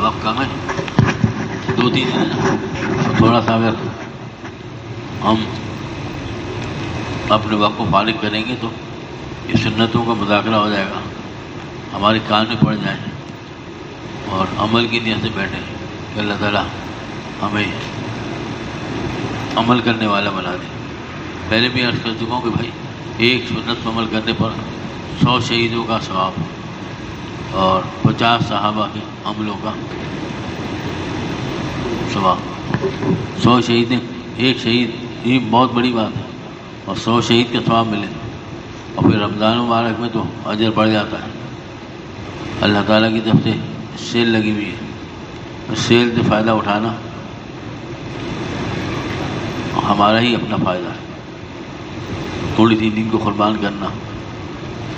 وقت کم ہے، 2-3 دن ہے، تھوڑا سا اگر ہم اپنے وقت کو فارغ کریں گے تو یہ سنتوں کا مذاکرہ ہو جائے گا، ہمارے کان میں پڑ جائیں اور عمل کی نیت سے بیٹھیں کہ اللہ تعالیٰ ہمیں عمل کرنے والا بنا دے۔ پہلے بھی عرض کر چکا ہوں کہ بھائی ایک سنت پر عمل کرنے پر 100 شہیدوں کا ثواب اور 50 صحابہ کے عملوں کا ثواب۔ 100 شہید، ایک شہید یہ بہت بڑی بات ہے، اور 100 شہید کا ثواب ملے اور پھر رمضان مبارک میں تو اجر بڑھ جاتا ہے۔ اللہ تعالیٰ کی طرف سے سیل لگی ہوئی ہے، اس سیل سے فائدہ اٹھانا ہمارا ہی اپنا فائدہ ہے۔ تھوڑی سی دین کو قربان کرنا،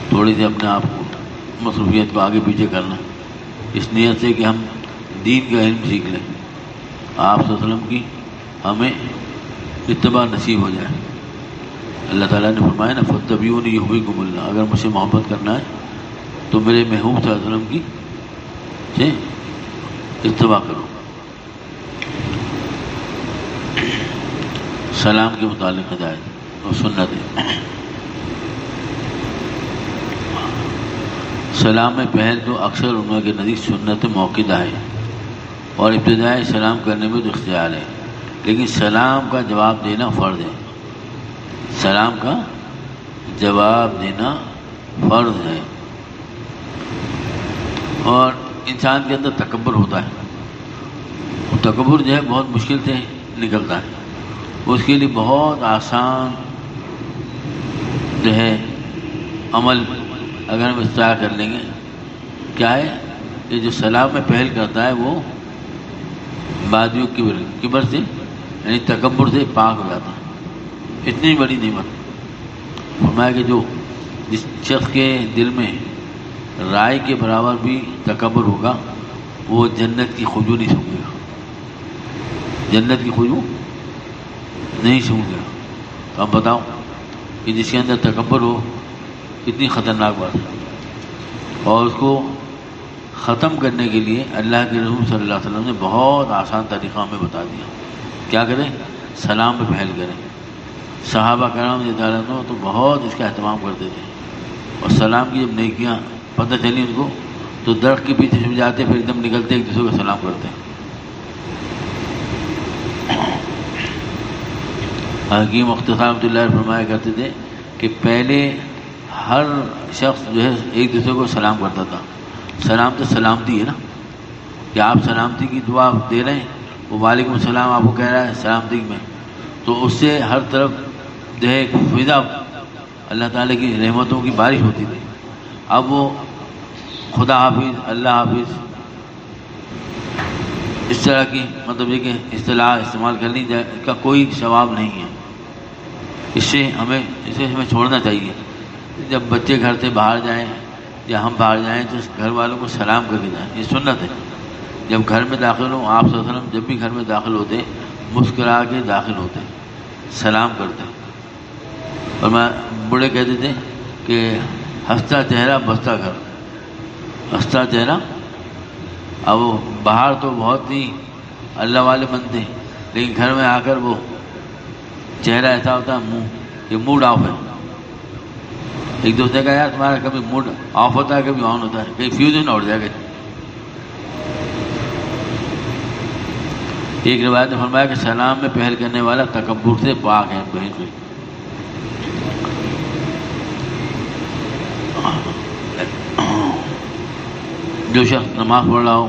تھوڑی سی اپنے آپ کو مصروفیت کو آگے پیچھے کرنا، اس نیت سے کہ ہم دین کا علم سیکھ لیں، آپ صلی اللہ علیہ وسلم کی ہمیں اتباع نصیب ہو جائے۔ اللہ تعالیٰ نے فرمایا نا فاتبعونی یحببکم اللہ، اگر مجھ سے محبت کرنا ہے تو میرے محبوب صلی اللہ علیہ وسلم کی سے اتباع کرو۔ سلام کے متعلق ہدایت اور سنت ہے۔ سلام میں پہل تو اکثر علماء کے نزدیک سنت موقدہ ہے اور ابتدائی سلام کرنے میں تو اختیار ہے، لیکن سلام کا جواب دینا فرض ہے۔ سلام کا جواب دینا فرض ہے، اور انسان کے اندر تکبر ہوتا ہے، تکبر جو ہے بہت مشکل سے نکلتا ہے، اس کے لیے بہت آسان جو ہے عمل اگر ہم استطاع کر لیں گے، کیا ہے کہ جو سلام میں پہل کرتا ہے وہ بادیو کبر سے یعنی تکبر سے پاک ہو جاتا ہے۔ اتنی بڑی نعمت فرمایا کہ جو جس شخص کے دل میں رائے کے برابر بھی تکبر ہوگا وہ جنت کی خوشبو نہیں سونگے گا، جنت کی خوشبو نہیں سونگے گا۔ تو اب بتاؤ کہ جس کے اندر تکبر ہو کتنی خطرناک بات ہے، اور اس کو ختم کرنے کے لیے اللہ کے رسول صلی اللہ علیہ وسلم نے بہت آسان طریقہ ہمیں بتا دیا۔ کیا کریں؟ سلام پہ پہل کریں۔ صحابہ کرام رضی اللہ عنہ تو بہت اس کا اہتمام کرتے تھے، اور سلام کی جب نیکیاں پتہ چلی ان کو تو درخت کے پیچھے چھپ جاتے، پھر ایک دم نکلتے ایک دوسرے کو سلام کرتے۔ حکیم مختصر رحمۃ اللہ علیہ فرمایا کرتے تھے کہ پہلے ہر شخص جو ہے ایک دوسرے کو سلام کرتا تھا۔ سلام تو سلامتی ہے نا، کہ آپ سلامتی کی دعا دے رہے ہیں، وہ وعلیکم السلام آپ کو کہہ رہا ہے سلامتی میں، تو اس سے ہر طرف جو ہے فضا اللہ تعالیٰ کی رحمتوں کی بارش ہوتی تھی۔ اب وہ خدا حافظ، اللہ حافظ اس طرح کی مطلب یہ کہ اصطلاح استعمال کرنی جائے، اس کا کوئی ثواب نہیں ہے۔ اسے ہمیں چھوڑنا چاہیے۔ جب بچے گھر سے باہر جائیں یا ہم باہر جائیں تو گھر والوں کو سلام کر کے جائیں، یہ سنت ہے۔ جب گھر میں داخل ہوں، آپ صلی اللہ علیہ وسلم جب بھی گھر میں داخل ہوتے مسکرا کے داخل ہوتے، سلام کرتے، اور میں بوڑھے کہتے تھے کہ ہنستا چہرہ بستا گھر، ہنستا چہرہ۔ اب وہ باہر تو بہت ہی اللہ والے بنتے ہیں، لیکن گھر میں آ کر وہ چہرہ ایسا ہوتا ہے یہ موڈ آف ہے۔ ایک دوسرے کا یار تمہارا کبھی موڈ آف ہوتا ہے کبھی آن ہوتا ہے، کہیں فیوز نہ اڑ جائے گا۔ ایک روایت نے فرمایا کہ سلام میں پہل کرنے والا تکبر سے پاک ہے۔ بہن سے جو شخص نماز پڑھ رہا ہو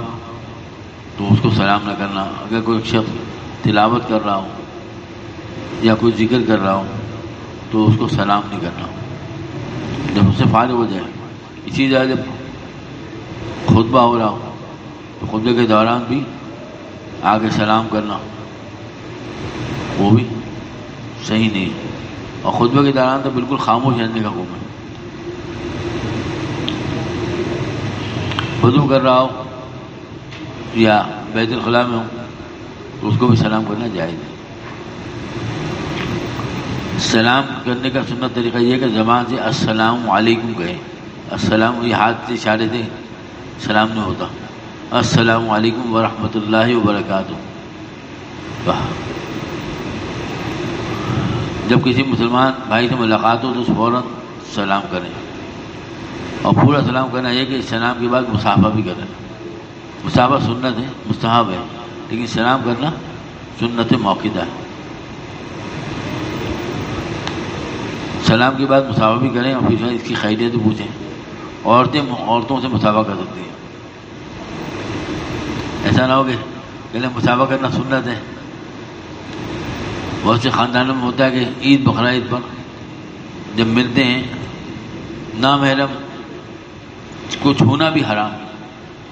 تو اس کو سلام نہ کرنا، اگر کوئی شخص تلاوت کر رہا ہو یا کوئی ذکر کر رہا ہو تو اس کو سلام نہیں کرنا جب اس سے فارغ ہو جائے۔ اسی طرح جب خطبہ ہو رہا ہو تو خطبے کے دوران بھی آگے سلام کرنا وہ بھی صحیح نہیں ہے، اور خطبے کے دوران تو بالکل خاموش رہنے کا حکم ہے. وضو کر رہا ہو یا بیت الخلاء میں ہو تو اس کو بھی سلام کرنا جائز ہے. سلام کرنے کا سنت طریقہ یہ ہے کہ زبان سے السلام علیکم کہیں. السلام یہ ہاتھ سے اشارے سے سلام نہیں ہوتا. السلام علیکم ورحمۃ اللہ وبرکاتہ. جب کسی مسلمان بھائی سے ملاقات ہو تو اس فوراً سلام کریں، اور پورا سلام کرنا یہ کہ سلام کے بعد مصافحہ بھی کریں. مصافحہ سنت ہے، مستحب ہے، لیکن سلام کرنا سنت موقدہ ہے. سلام کے بعد مصافحہ بھی کریں اور پھر اس کی خیریت پوچھیں. عورتوں سے مصافحہ کر سکتی ہیں. ایسا نہ ہو کہ پہلے مصافحہ کرنا سنت ہے. بہت سے خاندانوں میں ہوتا ہے کہ عید بقرعید پر جب ملتے ہیں نامحرم کو چھونا بھی حرام،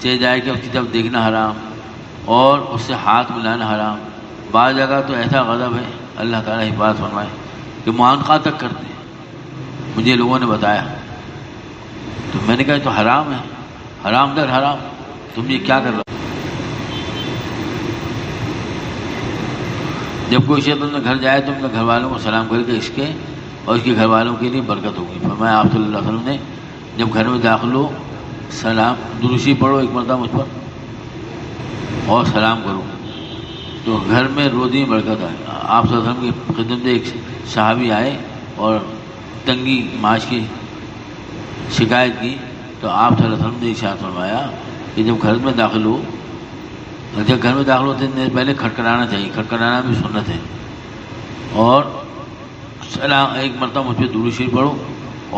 چلے جائے کہ اس کی طرف دیکھنا حرام اور اس سے ہاتھ ملانا حرام. بعض جگہ تو ایسا غضب ہے، اللہ تعالیٰ حفاظت فرمائے، کہ معانقہ تک کرتے ہیں. مجھے لوگوں نے بتایا تو میں نے کہا یہ تو حرام ہے، حرام در حرام، تم یہ کیا کر رہے ہو؟ جب کوئی شخص اپنے گھر جائے تو اپنے گھر والوں کو سلام کر کے اس کے اور اس کے گھر والوں کے لیے برکت ہوگی. فرمایا آپ صلی اللہ علیہ وسلم نے جب گھر میں داخل ہو سلام درشی پڑھو ایک مرتبہ مجھ پر اور سلام کرو تو گھر میں روزی برکت آئے. آپ صلی اللہ علیہ وسلم کی خدمت میں ایک صحابی آئے اور تنگی معاش کی شکایت کی تو آپ صلی اللہ علیہ وسلم نے ارشاد فرمایا کہ جب گھر میں داخل ہو، جب گھر میں داخل ہوتے ہیں پہلے کھٹکھٹانا چاہیے. کھٹکھٹانا بھی سنت ہے. اور سلام ایک مرتبہ مجھ پہ درود شریف پڑھو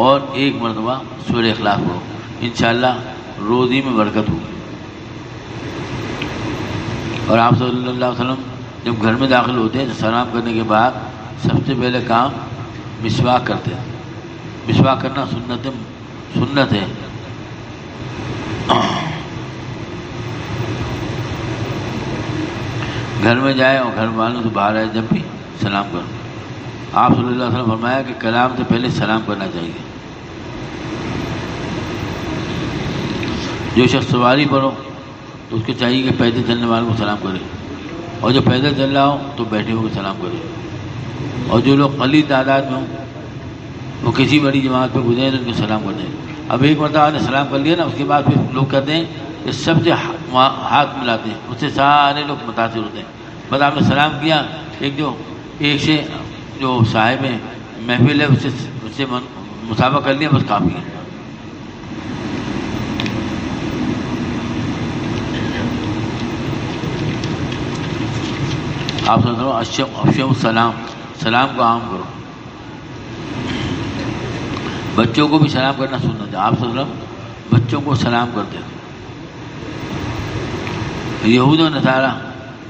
اور ایک مرتبہ سورہ اخلاص پڑھو، انشاءاللہ روزی میں برکت ہوگی. اور آپ صلی اللہ علیہ وسلم جب گھر میں داخل ہوتے ہیں تو سلام کرنے کے بعد سب سے پہلے کام مسواک کرتے ہیں. مسواک کرنا سنت ہے. گھر میں جائے اور گھر والوں سے باہر آئے جب بھی سلام کرو. آپ صلی اللہ علیہ وسلم فرمایا کہ کلام سے پہلے سلام کرنا چاہیے. جو شخص سواری پر ہو تو اس کو چاہیے کہ پیدل چلنے والوں کو سلام کرے، اور جو پیدل چل رہا ہو تو بیٹھے ہوئے سلام کرے. اور جو لوگ قلیل تعداد میں ہوں وہ کسی بڑی جماعت پہ گزرے تو ان کو سلام کر دیں. اب ایک مرتبہ نے سلام کر لیا نا، اس کے بعد پھر لوگ کہتے ہیں کہ سب سے ہاتھ ملاتے ہیں، اس سے سارے لوگ متاثر ہوتے ہیں. بس آپ نے سلام کیا، ایک سے جو صاحب محفل ہے اس سے مصافحہ کر لیا، بس کافی ہے. آپ سمجھو افشو السلام، سلام کو عام کرو. بچوں کو بھی سلام کرنا سنت ہے. آپ صلی اللہ علیہ وسلم بچوں کو سلام کرتے ہیں. یہود و نصارہ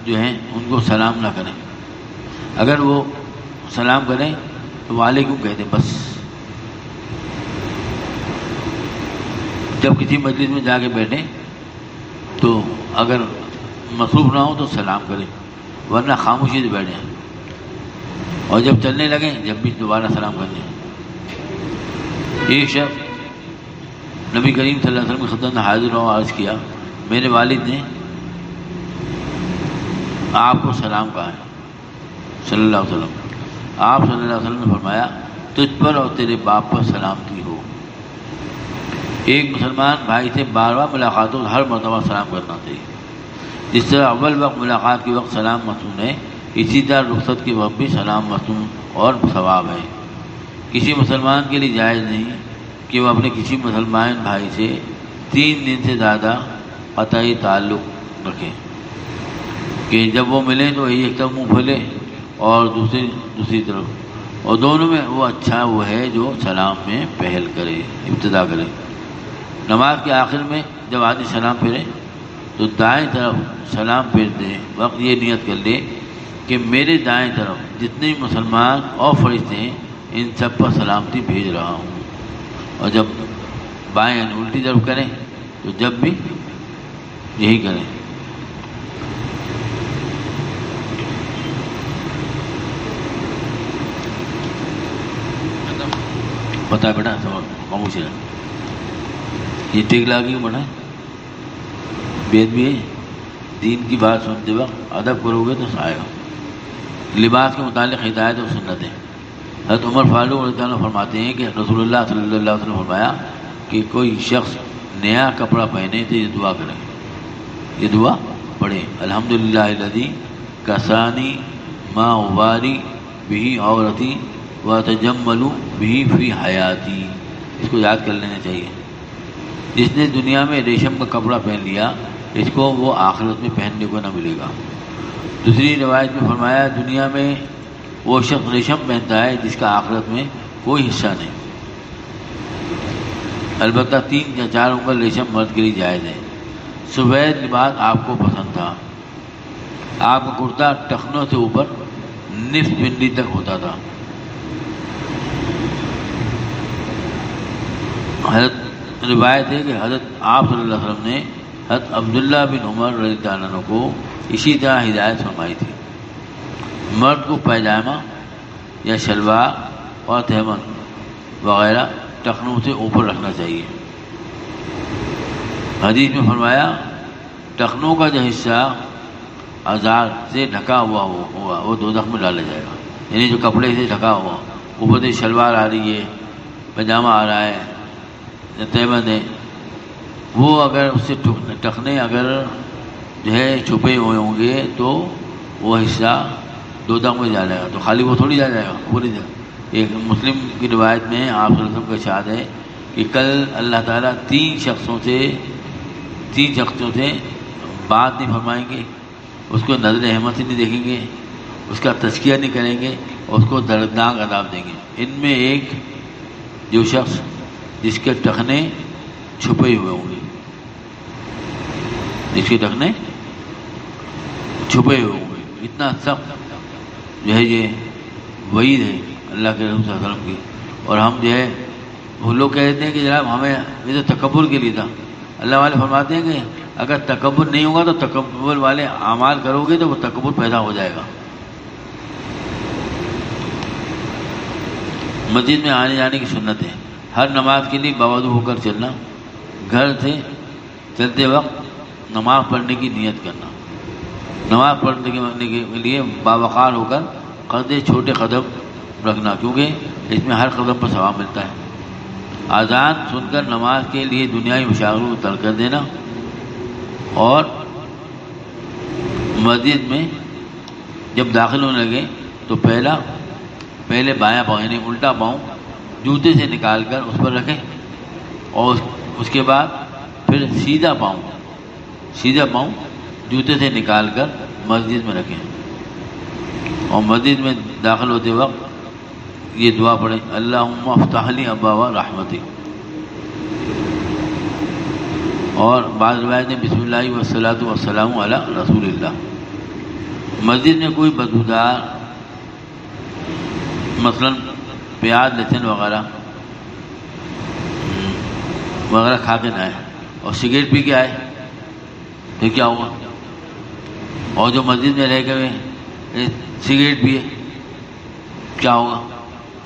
جو ہیں ان کو سلام نہ کریں. اگر وہ سلام کریں تو وعلیکم کہہ دیں بس. جب کسی مجلس میں جا کے بیٹھیں تو اگر مصروف نہ ہو تو سلام کریں، ورنہ خاموشی سے بیٹھیں. اور جب چلنے لگیں جب بھی دوبارہ سلام کر دیں. ایک شخص نبی کریم صلی اللہ علیہ وسلم کی خدمت میں حاضر ہوا، عرض کیا میرے والد نے آپ کو سلام کہا ہے صلی اللہ علیہ وسلم. آپ صلی اللہ علیہ وسلم نے فرمایا تجھ پر اور تیرے باپ پر سلامتی ہو. ایک مسلمان بھائی سے بار بار ملاقات ہو ہر مرتبہ سلام کرنا چاہیے. جس طرح اول وقت ملاقات کے وقت سلام مسنون ہے، اسی طرح رخصت کے وقت بھی سلام مسنون اور ثواب ہے. کسی مسلمان کے لیے جائز نہیں کہ وہ اپنے کسی مسلمان بھائی سے 3 دن سے زیادہ قطعی تعلق رکھے، کہ جب وہ ملیں تو ایک طرف منہ کھولے اور دوسری طرف، اور دونوں میں وہ اچھا وہ ہے جو سلام میں پہل کرے، ابتدا کرے. نماز کے آخر میں جب آدمی سلام پھیرے تو دائیں طرف سلام پھیرتے وقت یہ نیت کر لے کہ میرے دائیں طرف جتنے مسلمان اور فرشتے ہیں ان سب پر سلامتی بھیج رہا ہوں. اور جب بائیں الٹی طرف کریں تو جب بھی یہی کریں. پتہ ہے بیٹا خاموش ہے. یہ ٹیک لاگی بڑھا بید بھی ہے. دین کی بات سنتے وقت ادب کرو گے تو آئے گا. لباس کے متعلق ہدایت اور سنتیں. حضرت عمر فاروق رضی اللہ عنہ فرماتے ہیں کہ رسول اللہ صلی اللہ علیہ وسلم فرمایا کہ کوئی شخص نیا کپڑا پہنے تو یہ دعا کرے, یہ دعا پڑھے, الحمدللہ الذی کسانی ما اباری بہ عورتی واتجمل بہ فی حیاتی. اس کو یاد کر لینا چاہیے. جس نے دنیا میں ریشم کا کپڑا پہن لیا اس کو وہ آخرت میں پہننے کو نہ ملے گا. دوسری روایت میں فرمایا دنیا میں وہ شخص ریشم پہنتا ہے جس کا آخرت میں کوئی حصہ نہیں. البتہ 3 یا 4 انگل ریشم مرد کے لیے جائز ہے. سفید لباس آپ کو پسند تھا. آپ کا کرتا ٹخنوں سے اوپر نصف پنڈلی تک ہوتا تھا. حضرت روایت ہے کہ حضرت آپ صلی اللہ علیہ وسلم نے حضرت عبداللہ بن عمر رضی اللہ عنہ کو اسی طرح ہدایت فرمائی تھی. مرد کو پائجامہ یا شلوار اور تہمن وغیرہ ٹخنوں سے اوپر رکھنا چاہیے. حدیث میں فرمایا ٹخنوں کا جو حصہ ازار سے ڈھکا ہوا ہوگا وہ دوزخ میں ڈالا جائے گا. یعنی جو کپڑے سے ڈھکا ہوا, اوپر سے شلوار آ رہی ہے, پائجامہ آ رہا ہے, تہمن ہے, وہ اگر اس سے ٹخنے اگر جو ہے چھپے ہوئے ہوں گے تو وہ حصہ دوزخ میں جا جائے گا. تو خالی وہ تھوڑی جا جائے گا پوری جگہ. ایک مسلم کی روایت میں آپ صلی اللہ علیہ وسلم کا ارشاد ہے کہ کل اللہ تعالیٰ 3 شخصوں سے بات نہیں فرمائیں گے, اس کو نظر احمد سے نہیں دیکھیں گے, اس کا تزکیہ نہیں کریں گے, اور اس کو دردناک عذاب دیں گے. ان میں ایک جو شخص جس کے ٹخنے چھپے ہوئے ہوں گے, جس کے ٹخنے چھپے ہوئے ہوں گے. اتنا سخت جو ہے یہ وعید ہے اللہ کے رسول صلی اللہ علیہ وسلم کی. اور ہم جو ہے وہ لوگ کہتے ہیں کہ جناب ہمیں یہ تو تکبر کے لیے تھا. اللہ والے فرماتے ہیں کہ اگر تکبر نہیں ہوگا تو تکبر والے اعمال کرو گے تو وہ تکبر پیدا ہو جائے گا. مسجد میں آنے جانے کی سنت ہے. ہر نماز کے لیے باوضو ہو کر چلنا, گھر سے چلتے وقت نماز پڑھنے کی نیت کرنا, نماز پڑھنے کے لیے باوقار ہو کر چھوٹے قدم رکھنا کیونکہ اس میں ہر قدم پر ثواب ملتا ہے. اذان سن کر نماز کے لیے دنیاوی مشاغلوں کو ترک کر دینا, اور مسجد میں جب داخل ہونے لگے تو پہلے بایاں پاؤں یعنی الٹا پاؤں جوتے سے نکال کر اس پر رکھیں, اور اس کے بعد پھر سیدھا پاؤں جوتے سے نکال کر مسجد میں رکھیں. اور مسجد میں داخل ہوتے وقت یہ دعا پڑھیں, اللہم افتح لی ابواب رحمتک. اور بعض روایت میں بسم اللہ والصلاۃ والسلام علی رسول اللہ. مسجد میں کوئی بدبودار مثلاً پیاز لہسن وغیرہ کھا کے نہ آئے, اور سگریٹ پی کے آئے تو کیا ہوگا؟ اور جو مسجد میں رہ کے سگریٹ پیے کیا ہوگا؟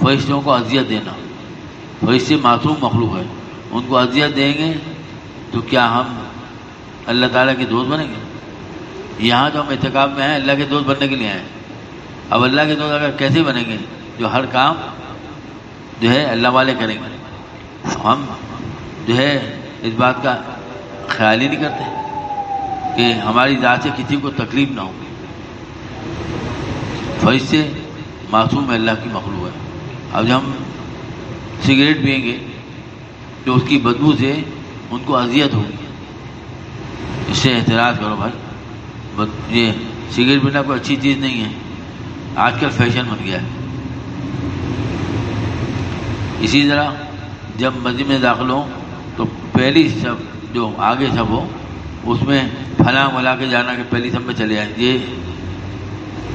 فرشتوں کو اذیت دینا. فرشتے معصوم مخلوق ہے, ان کو اذیت دیں گے تو کیا ہم اللہ تعالیٰ کے دوست بنیں گے؟ یہاں جو ہم اعتکاف میں ہیں اللہ کے دوست بننے کے لیے ہیں. اب اللہ کے دوست اگر کیسے بنیں گے جو ہر کام جو ہے اللہ والے کریں گے. ہم جو ہے اس بات کا خیال ہی نہیں کرتے کہ ہماری ذات سے کسی کو تکلیف نہ ہو. فرشتے معصوم اللہ کی مخلوق ہے. اب جب ہم سگریٹ پئیں گے تو اس کی بدبو سے ان کو اذیت ہوگی. اس سے احتراز کرو بھائی. یہ سگریٹ پینا کوئی اچھی چیز نہیں ہے, آج کل فیشن بن گیا ہے. اسی طرح جب مسجد میں داخل ہوں تو پہلی صف جو آگے صف ہو اس میں پھلاں ملا کے جانا کہ پہلی صف میں چلے جائیں. یہ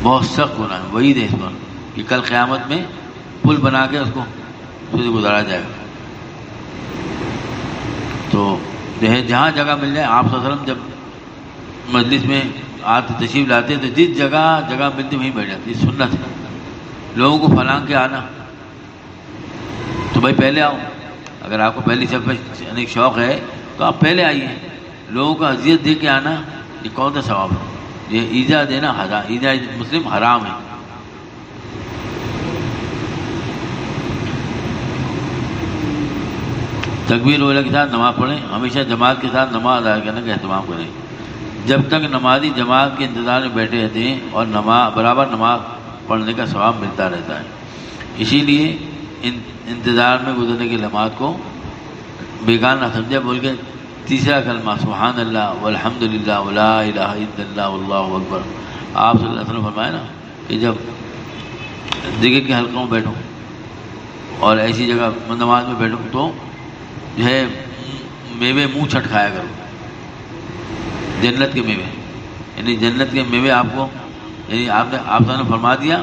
بہت سخت ہونا ہے, وعید ہے اس پر کہ کل قیامت میں پل بنا کے اس کو سے گزارا جائے گا. تو جو ہے جہاں جگہ مل جائے, آپ صلی اللہ علیہ وسلم جب مجلس میں آتے تشریف لاتے تو جس جگہ ملتی وہیں بیٹھ جاتی. سنت ہے لوگوں کو پھلانگ کے آنا. تو بھائی پہلے آؤ. اگر آپ کو پہلی صف میں شوق ہے تو آپ پہلے آئیے. لوگوں کو اذیت دے کے آنا یہ کون سا ثواب ہے؟ یہ ایذا دینا حرام، ایذا مسلم حرام ہے. تکبیر اولیٰ کے ساتھ نماز پڑھیں. ہمیشہ جماعت کے ساتھ نماز ادا کرنے کا اہتمام کریں. جب تک نمازی جماعت کے انتظار میں بیٹھے رہتے ہیں اور برابر نماز پڑھنے کا ثواب ملتا رہتا ہے. اسی لیے انتظار میں گزرنے کی نماز کو بیکار نہ سمجھے. بول کے تیسرا کلمہ سبحان اللہ والحمد للہ ولا الہ الا اللہ واللہ اکبر. آپ صلی اللہ علیہ وسلم فرمائے نا کہ جب ذکر کے حلقوں میں بیٹھو اور ایسی جگہ نماز میں بیٹھو تو جو ہے میوے منہ چھٹ کھایا کرو. جنت کے میوے، یعنی جنت کے میوے آپ کو، یعنی آپ نے فرما دیا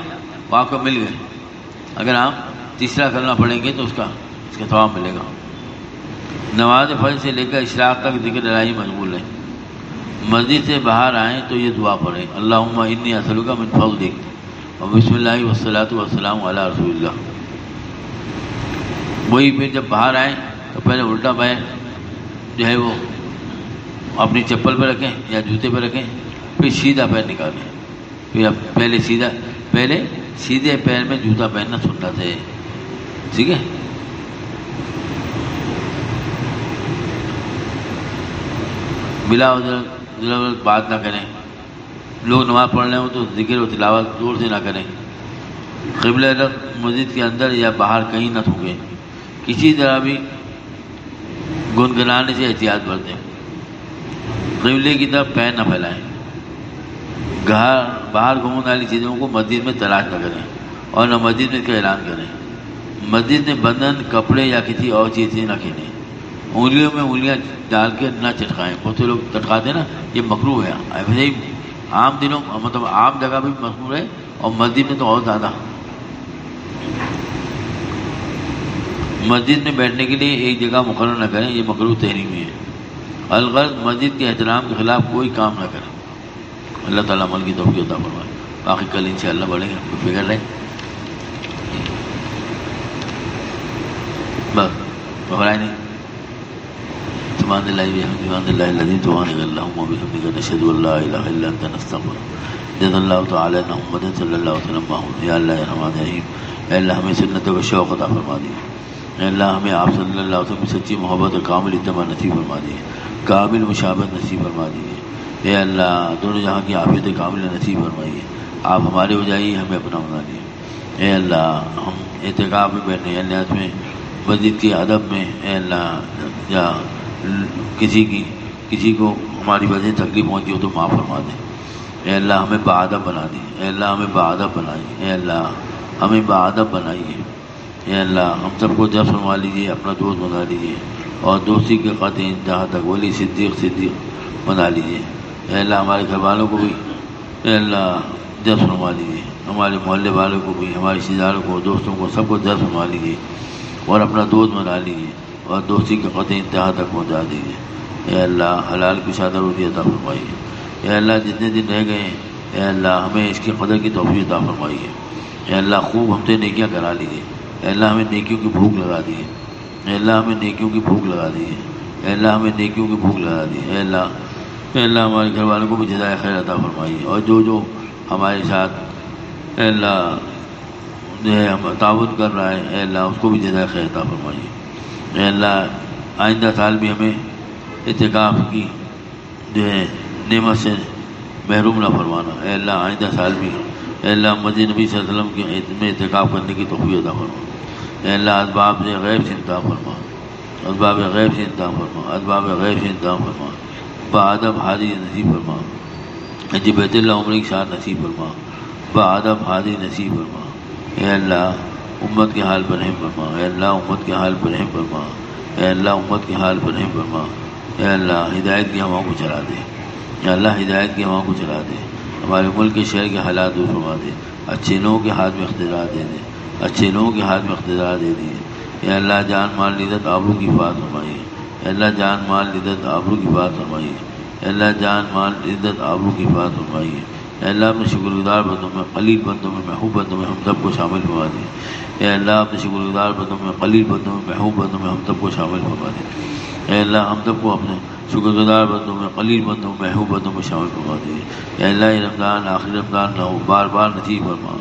وہ آپ کو مل گئے. اگر آپ تیسرا کلمہ پڑھیں گے تو اس کا ثواب ملے گا. نماز فجر سے لے کر اشراق تک ذکر الہی مقبول ہے. مسجد سے باہر آئیں تو یہ دعا پڑھیں اللہم انی اسألک من فضلک و بسم اللہ والصلاۃ والسلام علی رسول اللہ. وہی پھر جب باہر آئیں تو پہلے الٹا پیر جو ہے وہ اپنی چپل پہ رکھیں یا جوتے پہ رکھیں، پھر سیدھا پیر نکالیں. پھر اب پہلے سیدھے پیر میں جوتا پہننا سنت ہے. ٹھیک ہے. بلا ضرورت بات نہ کریں. لوگ نماز پڑھ رہے ہوں تو ذکر و تلاوت زور سے نہ کریں. قبلہ رخ مسجد کے اندر یا باہر کہیں نہ تھوکیں. کسی طرح بھی گنگنانے سے احتیاط برتیں. قبلے کی طرف پیر نہ پھیلائیں. باہر گھومنے والی چیزوں کو مسجد میں تلاش نہ کریں اور نہ مسجد میں اس کا اعلان کریں. مسجد میں بندھن کپڑے یا کسی اور چیز سے نہ کھینیں. انگلیوں میں انگلیاں ڈال کے نہ چٹکائیں. بہت سے لوگ چٹکاتے ہیں نا، یہ مکروہ ہے. ایسے ہی عام دنوں مطلب عام جگہ بھی مکروہ ہے اور مسجد میں تو اور زیادہ. مسجد میں بیٹھنے کے لیے ایک جگہ مقرر نہ کریں، یہ مکروہ تحریمی ہے. الغرض مسجد کے احترام کے خلاف کوئی کام نہ کریں. اللہ تعالیٰ عمل کی توفیق عطا فرمائے. باقی کل انشاءاللہ بڑھیں گے، کوئی فکر نہیں. بس گھبرائے نہیں. سبحان اللہ الذی سبحانک اللہم وبحمدک نشہد ان لا الہ الا انت نستغفرک. جزا اللہ تعالی محمد صلی اللہ علیہ وسلم معاون. یا اللہ رحمان رحیم، اے اللہ ہمیں سنتوں کا شوق عطا فرما دیے. اے اللہ ہمیں آپ صلی اللہ علیہ وسلم کی سچی محبت اور کامل اتباع نصیب فرما دیے، کامل مشابہت نصیب فرما دیے. اے اللہ دونوں جہاں کی عافیت کامل نصیب فرمائیے. آپ ہمارے ہو جائیے، ہمیں اپنا بنا لیے. اے اللہ ہم اعتکاف میں بیٹھے ہیں اللہ میں مسجد کے ادب میں. اے اللہ یا کسی کو ہماری وجہ سے تکلیف پہنچی ہو تو معاف فرما دیں. اے اللہ ہمیں باادب بنا دیں. اے اللہ ہمیں باادب بنائیے. اے اللہ ہمیں باادب بنائیے. اے اللہ ہم سب کو جذب فرما لیجیے، اپنا دوست بنا لیجیے اور دوستی کے قطع انتہا تک ولی صدیق بنا لیجیے. اے اللہ ہمارے گھر والوں کو بھی اے اللہ جذب فرما لیجیے. ہمارے محلے والوں کو بھی، ہمارے رشتہ داروں کو، دوستوں کو، سب کو جذب فرما لیجیے اور اپنا دوست بنا لیجیے اور دوستی کے قطع انتہا تک پہنچا دیجیے. اے اللہ حلال کی شادر روزی عطا فرمائیے. اے اللہ جتنے دن رہ گئے اے اللہ ہمیں اس کی قدر کی توفیق عطا فرمائیے. اے اللہ خوب ہم سے نیکیاں کرا لیجیے. اے اللہ ہمیں نیکیوں کی بھوک لگا دیے. اے اللہ ہمیں نیکیوں کی بھوک لگا دیے. اے اللہ ہمیں نیکیوں کی بھوک لگا دیے. اے اللہ ہمارے گھر والوں کو بھی جزائے خیر عطا فرمائیے اور جو ہمارے ساتھ اے اللہ جو ہے ہم تعاون کر رہا ہے اے اللہ اس کو بھی جزائے خیر عطا فرمائیے. اے اللہ آئندہ سال بھی ہمیں اعتکاف کی جو ہے نعمت سے محروم نہ فرمانا. اے اللہ آئندہ سال بھی اے اللہ مسجد نبی صلی اللہ علیہ وسلم کے میں اعتکاف کرنے کی توفیق عطا فرما. اے اللہ اسباب سے غیب سے انتہا فرما، اسباب غیب سے انتہا فرما، اسباب غیب سے انتہا فرما. بادب حاضری نصیب فرما. جی بیت اللہ عمر کی ساتھ نصیب فرما. بادب حاضری نصیب فرما. اے اللہ امت کے حال پر رحم فرما. اے اللہ امت کے حال پر رحم فرما. اے اللہ امت کے حال پر رحم فرما. اے اللہ ہدایت کی ہواؤں کو چلا دے. اے اللہ ہدایت کی ہواؤں کو چلا دے. ہمارے ملک کے شہر کے حالات دور فرما دے. اچھے لوگوں کے ہاتھ میں اقتدار دے دے. اچھے لوگوں کے ہاتھ میں اقتدار دے دیے. اے اللہ جان مال عزت آبرو کی حفاظت فرمائیے. اے اللہ جان مال عزت آبرو کی حفاظت فرمائیے. اے اللہ جان مال عزت آبرو کی حفاظت فرمائیے. اے اللہ اپنے شکر گزار بندوں میں قلیل بندوں میں محبوب بندوں میں ہم سب کو شامل فرما دیں. اے اللہ اپنے شکر گزار بندوں میں قلیل بندوں میں محبوب بندوں میں ہم سب کو شامل فرما دیں. اے اللہ ہم سب کو اپنے شکر گزار بندوں میں قلیل بندوں میں محبوب بندوں میں شامل فرما دیں. اے اللہ یہ رمضان آخری رمضان نہ ہو بار بار نصیب فرما.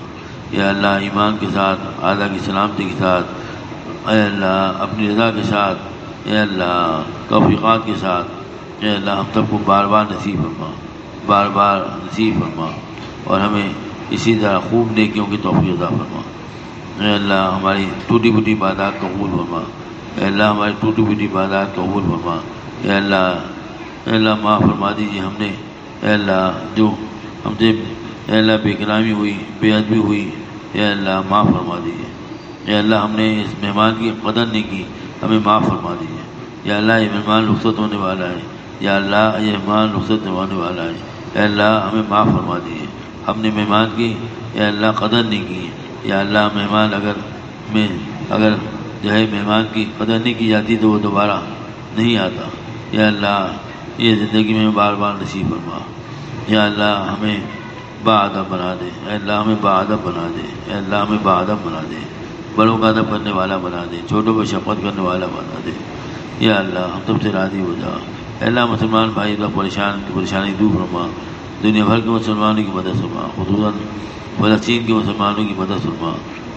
یا اللہ ایمان کے ساتھ اعلیٰ کی سلامتی کے ساتھ اے اللہ اپنی رضا کے ساتھ اے اللہ توفیقات کے ساتھ اے اللہ ہم سب کو بار بار نصیب فرما بار بار نصیب فرما اور ہمیں اسی طرح خوب نیکیوں کی توفیق عطا فرما. اے اللہ ہماری ٹوٹی پھوٹی عبادات قبول فرما. اے اللہ ہماری ٹوٹی پھوٹی عبادات قبول فرما. اے اللہ معاف فرما دیجیے ہم نے اے اللہ جو ہم سے اے اللہ بے کلامی ہوئی بے ادبی ہوئی اے اللہ معاف فرما دیجیے. اے اللہ ہم نے اس مہمان کی قدر نہیں کی ہمیں معاف فرما دیجیے. یا اللہ یہ مہمان رخصت ہونے والا ہے. یا اللہ یہ مہمان رخصت ہونے والا ہے. اے اللہ ہمیں معاف فرما دیجیے. ہم نے مہمان کی اے اللہ قدر نہیں کی. یا اللہ مہمان اگر جو ہے مہمان کی قدر نہیں کی جاتی تو وہ دوبارہ نہیں آتا. یا اللہ یہ زندگی میں بار بار نصیب فرما. یا اللہ ہمیں باادب بنا دے. اے اللہ ہمیں باادب بنا دے. اے اللہ ہمیں باادب بنا دے. بڑوں کا ادب کرنے والا بنا دے. چھوٹوں کو شفقت کرنے والا بنا دے. یا اللہ ہم سب سے راضی ہو جا. اے اللہ مسلمان بھائی کا پریشانی دور فرما. دنیا بھر کے مسلمانوں کی مدد فرما. خصوصاً فلسطین کے مسلمانوں کی مدد فرما.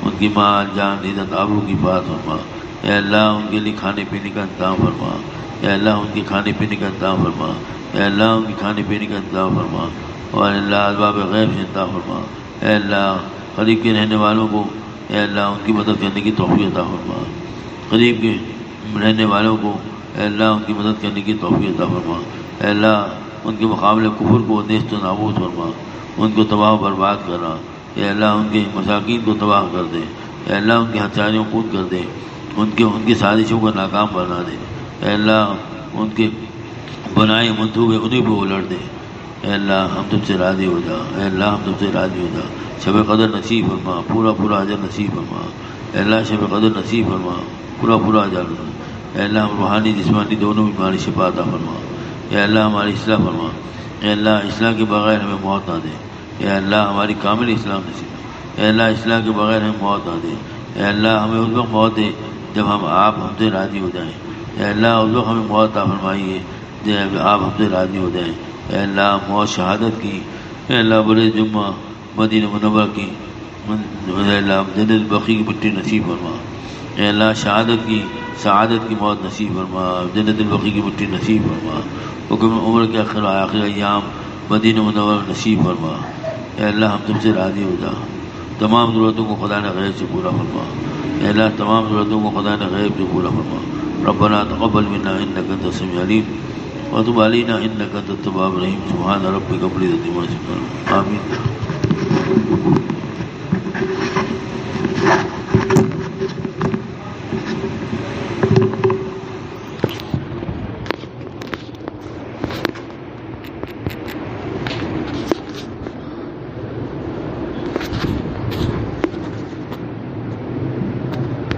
ان کی مال جان عزت آبرو کی بات فرما. اے اللہ ان کے لیے کھانے پینے کا انتظام فرما. اے اللہ ان کے کھانے پینے کا انتظام فرما. اے اللہ ان کے کھانے پینے کا انتظام فرما. اور اللہ اسباب غیب سے عطا فرما. اے اللہ قریب کے رہنے والوں کو اے اللہ ان کی مدد کرنے کی توفیق عطا فرما. قریب کے رہنے والوں کو اے اللہ ان کی مدد کرنے کی توفیق عطا فرما. اے اللہ ان کے مقابلے کفر کو نیست و نابود فرما. ان کو تباہ و برباد کرنا. اے اللہ ان کے مساکین کو تباہ کر دے. اے اللہ ان کے ہتھیاروں کو خود کر دے. ان کی سازشوں کو ناکام بنا دے. اے اللہ ان کے بنائے منصوبے انہیں پہ الٹ دے. اے اللہ ہم سب سے راضی ہو جا. اے اللہ ہم سب سے راضی ہو جا. شب قدر نصیب فرما. پورا اجر نصیب فرما. اے اللہ شب قدر نصیب فرما. پورا اجر. اے اللہ ہم روحانی جسمانی دونوں بیماری شفا عطا فرما. اے اللہ ہماری اصلاح فرما. اے اللہ اصلاح کے بغیر ہمیں موت نہ دے. اے اللہ ہماری کامل اسلام نصیب. اے اللہ اصلاح کے بغیر ہمیں موت نہ دے. اے اللہ ہمیں اس وقت موت دے جب آپ ہم سے راضی ہو جائیں. اے اللہ اس وقت ہمیں موت عطا فرمائیے جب آپ ہم سے راضی ہو جائیں. اے اللہ موت شہادت کی اے اللہ بڑے جمعہ مدینہ منورہ کی اے اللہ جنت بقی کی مٹی نصیب فرما. اے اللہ سعادت کی موت نصیب فرما. جنت البقی کی مٹی نصیب فرما. حکم عمر کے آخر ایام مدینہ منورہ نصیب فرما. اے اللہ ہم تم سے راضی ہو جا. تمام ضرورتوں کو خدا نے غیب سے پورا فرما. اے اللہ تمام ضرورتوں کو خدا نے غیب سے پورا فرما. ربنا تقبل منا انك انت السميع العليم وتب علينا انك انت التواب الرحيم. سبحان ربك رب العزة عما يصفون. آمين.